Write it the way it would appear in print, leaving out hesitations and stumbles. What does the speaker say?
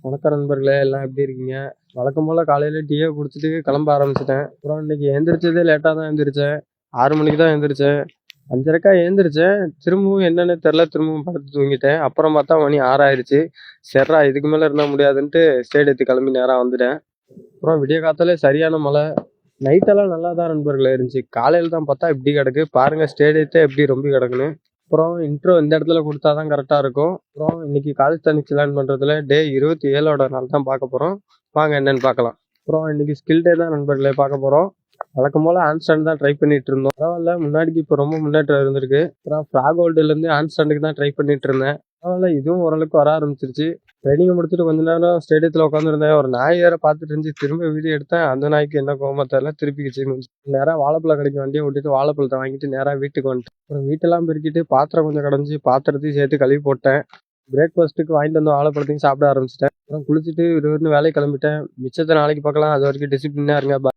வணக்கம் நண்பர்களே, எல்லாம் எப்படி இருக்கீங்க? வழக்கம் போல காலையில டீய குடிச்சிட்டு கிளம்ப ஆரம்பிச்சுட்டேன். அப்புறம் இன்னைக்கு எந்திரிச்சதே லேட்டா தான் எந்திரிச்சேன். 6 மணிக்கு தான் எந்திரிச்சேன். 5:30க்கா எந்திரிச்சேன். திரும்பவும் என்னன்னு தெரியல. திரும்பவும் படுத்து தூங்கிட்டேன். அப்புறம் பார்த்தா மணி 6 ஆயிருச்சு. சரிடா இதுக்கு மேல இருந்தா முடியாதுன்ட்டு ஸ்டேடியத்துக்கு கிளம்பி நேரா வந்துட்டேன். அப்புறம் விடிய காத்தாலே சரியான மழை. நைட்டெல்லாம் நல்லா தான் நண்பர்களே இருந்துச்சு. காலையில தான் பார்த்தா இப்படி கிடக்கு. பாருங்க ஸ்டேடியத்தை எப்படி ரொம்பி கிடக்குன்னு. அப்புறம் இன்ட்ரோ இந்த இடத்துல கொடுத்தா தான் கரெக்டாக இருக்கும். அப்புறம் இன்னைக்கு காலிஸ்தானிக்ஸ் லேர்ன் பண்ணுறதுல டே 27ஓட நாள் தான் பார்க்க போகிறோம். வாங்க என்னன்னு பார்க்கலாம். அப்புறம் இன்னைக்கு ஸ்கில் டே தான் நண்பர்களே பார்க்க போகிறோம். வழக்கம் போல் ஹேண்ட்ஸ்டாண்ட் தான் ட்ரை பண்ணிட்டு இருந்தோம். பரவாயில்ல, முன்னாடிக்கு இப்போ ரொம்ப முன்னேற்றம் இருந்திருக்கு. அப்புறம் ஃப்ராக் ஹோல்டுலேருந்து ஹேண்ட்ஸ்டாண்டுக்கு தான் ட்ரை பண்ணிட்டு இருந்தேன். பரவாயில்ல, இதுவும் ஓரளவுக்கு வர ஆரம்பிச்சிருச்சு. ட்ரைனிங்கை முடிச்சுட்டு கொஞ்ச நேரம் ஸ்டேடியத்தில் உட்காந்துருந்தேன். ஒரு நாய் வேற பார்த்துட்டு இருந்துச்சு. திரும்ப வீடியோ எடுத்தேன். அந்த நாய்க்கு என்ன கோவமா தெரியல, திருப்பிக்கிச்சு. நேராக வாழைப்பழம் கடைக்கு வண்டியை ஓட்டிட்டு வாழைப்பழத்தை வாங்கிட்டு நேராக வீட்டுக்கு வந்துட்டேன். அப்புறம் வீட்டெல்லாம் பெருக்கிட்டு பாத்திரம் கொஞ்சம் கிடந்துச்சு. பாத்திரத்தையும் சேர்த்து கழுவி போட்டேன். பிரேக்ஃபாஸ்ட்டுக்கு வாங்கிட்டு வந்து வாழைப்பழத்தையும் சாப்பிட ஆரம்பிச்சிட்டேன். அப்புறம் குளிச்சுட்டு விறுவிறுன்னு வேலைக்கு கிளம்பிட்டேன். மிச்சத்தை நாளைக்கு பார்க்கலாம். அது வரைக்கும் டிசிப்ளினாக இருங்க.